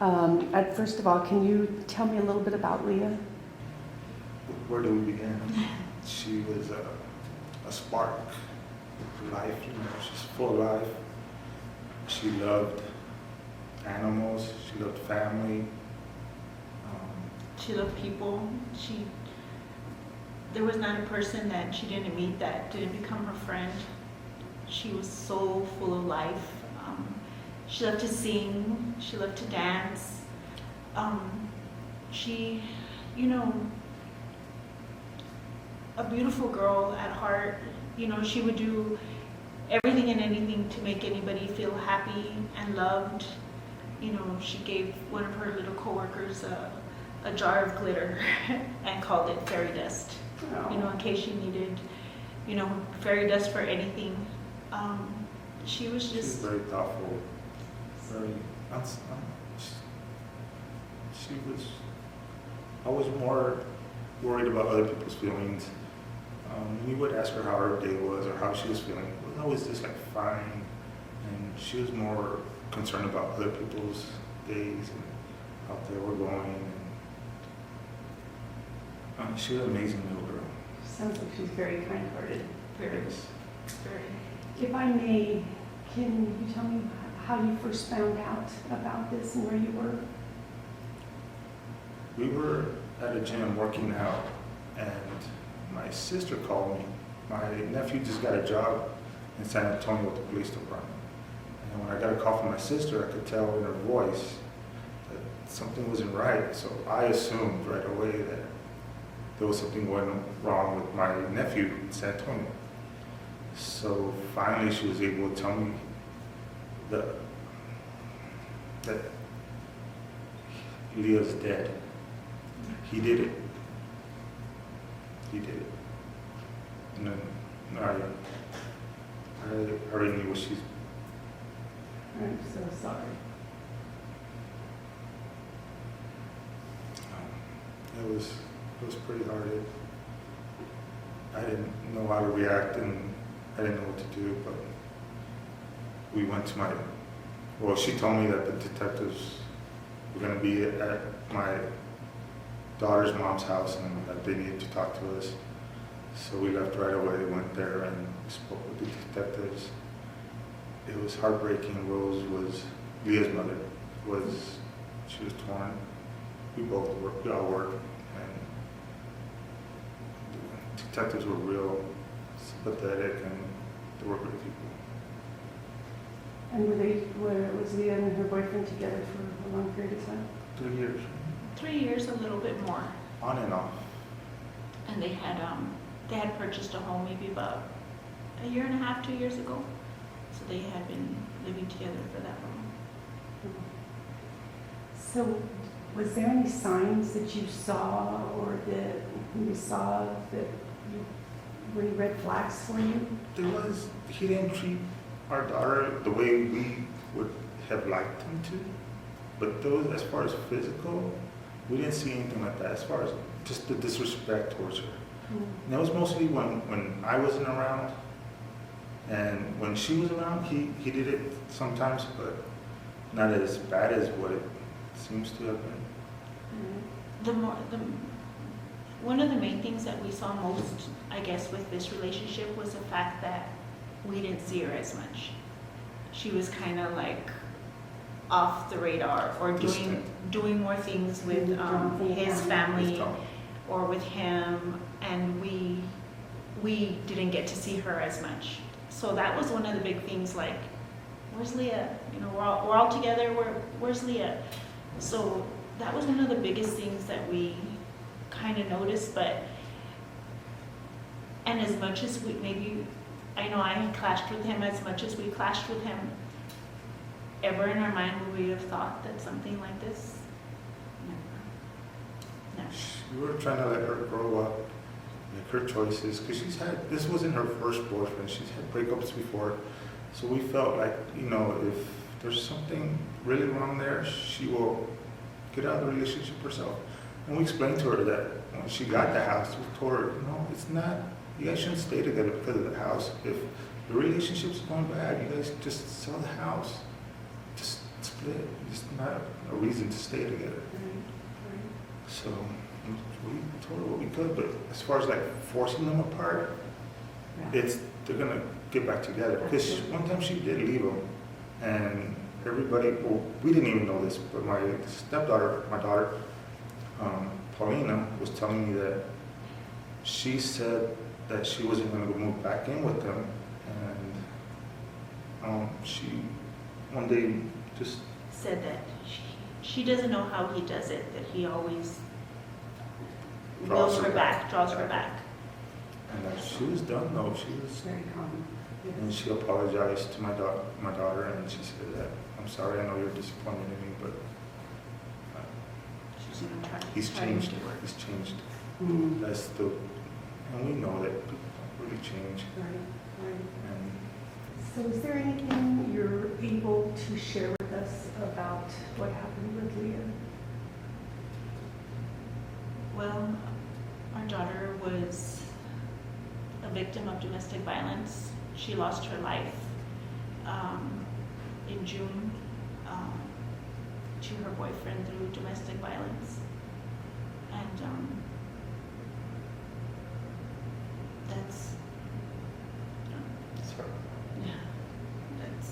First of all, can you tell me a little bit about Leah? Where do we begin? She was a spark of life, she's full of life. She loved animals, she loved family. She loved people. There was not a person that she didn't meet that didn't become her friend. She was so full of life. She loved to sing. She loved to dance. She, a beautiful girl at heart. She would do everything and anything to make anybody feel happy and loved. She gave one of her little coworkers a jar of glitter and called it fairy dust. In case she needed, fairy dust for anything. She was just... She's very thoughtful, she was always more worried about other people's feelings. When you would ask her how her day was or how she was feeling, it was always just like fine. And she was more concerned about other people's days and how they were going. And she was an amazing little girl. Sounds like she's very kind-hearted. Very. If I may, can you tell me how you first found out about this and where you were? We were at a gym working out, and my sister called me. My nephew just got a job in San Antonio with the police department. And when I got a call from my sister, I could tell in her voice that something wasn't right. So I assumed right away that there was something going wrong with my nephew in San Antonio. So finally she was able to tell me that Leah's dead. He did it. And then I already knew what she's... I'm so sorry. It was pretty hard. I didn't know how to react and I didn't know what to do, but we went to she told me that the detectives were going to be at my daughter's mom's house and that they needed to talk to us. So we left right away, went there and spoke with the detectives. It was heartbreaking. Rose was, Leah's mother, she was torn. We all worked, and the detectives were real sympathetic and they worked with people. And was Leah and her boyfriend together for a long period of time? 3 years. 3 years, a little bit more. On and off. And they had purchased a home maybe about 1.5 years, 2 years ago. So they had been living together for that long. So was there any signs that you saw or that you saw that were any red flags for you? He didn't treat our daughter the way we would have liked him to. But those, as far as physical, we didn't see anything like that. As far as just the disrespect towards her. And that was mostly when I wasn't around. And when she was around, he did it sometimes, but not as bad as what it seems to have been. One of the main things that we saw most, I guess, with this relationship was the fact that we didn't see her as much. She was kind of like off the radar or doing more things with his family or with him, and we didn't get to see her as much. So that was one of the big things, like, where's Leah? We're all together, where's Leah? So that was one of the biggest things that we kind of noticed. And as much as I know I had clashed with him, as much as we clashed with him, ever in our mind would we have thought that something like this? Never. We were trying to let her grow up, make her choices, because this wasn't her first boyfriend. She's had breakups before. So we felt like, if there's something really wrong there, she will get out of the relationship herself. And we explained to her that when she got the house, we told her, it's not, you guys shouldn't stay together because of the house. If the relationship's going bad, you guys just sell the house. Just It's not a reason to stay together. Right, So we told her what we could, but as far as like forcing them apart, right. they're gonna get back together. Because Absolutely. one time she did leave them, and everybody, well, we didn't even know this, but my stepdaughter, my daughter, Paulina, was telling me that she said that she wasn't gonna go move back in with them, and she one day just Said that she doesn't know how he does it, that he always Draws draws her her back, draws her back. and she was done though. She was. Very common. And Yes. she apologized to my daughter, and she said that, I'm sorry, I know you're disappointed in me, but She's gonna try. he's try to changed. make it work. He's changed. Mm. That's the, and we know that people don't really change. Right, right. And So is there anything you're able to share with us about what happened with Leah? Well, our daughter was a victim of domestic violence. She lost her life in June to her boyfriend through domestic violence. And that's, so, yeah, that's,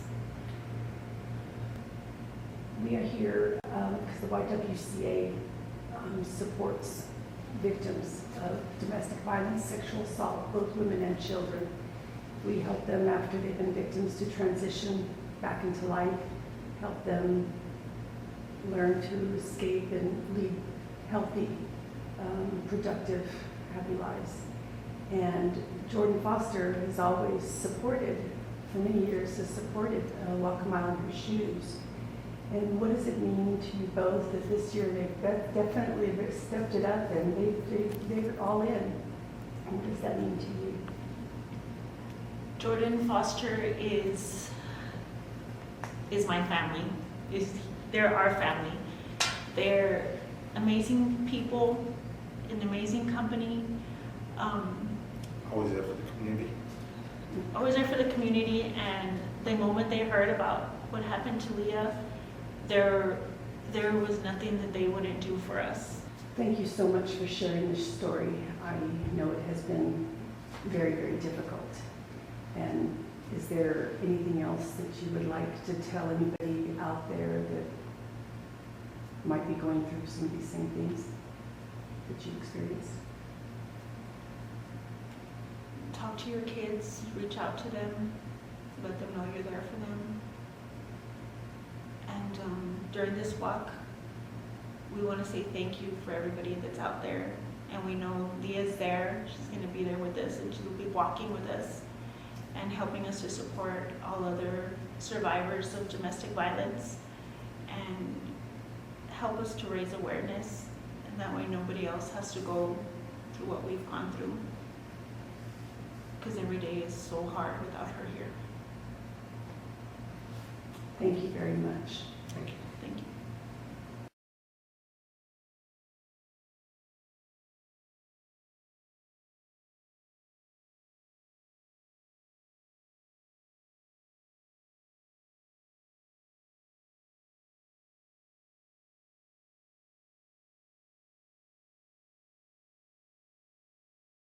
We are here because the YWCA supports victims of domestic violence, sexual assault, both women and children. We help them after they've been victims to transition back into life, help them learn to escape and lead healthy, productive, happy lives. And Jordan Foster has always supported, for many years, has supported Walk a Mile in Her Shoes. And what does it mean to you both that this year they've definitely stepped it up and they're all in? And what does that mean to you? Jordan Foster is my family. They're our family. They're amazing people, an amazing company. always there for the community. Always there for the community, and the moment they heard about what happened to Leah, there was nothing that they wouldn't do for us. Thank you so much for sharing this story. I know it has been very, very difficult. And is there anything else that you would like to tell anybody out there that might be going through some of these same things that you experienced? Talk to your kids, reach out to them, let them know you're there for them. And during this walk, we want to say thank you for everybody that's out there. And we know Leah's there. She's going to be there with us, and she'll be walking with us and helping us to support all other survivors of domestic violence and help us to raise awareness. And that way nobody else has to go through what we've gone through. Because every day is so hard without her here. Thank you very much. Thank you.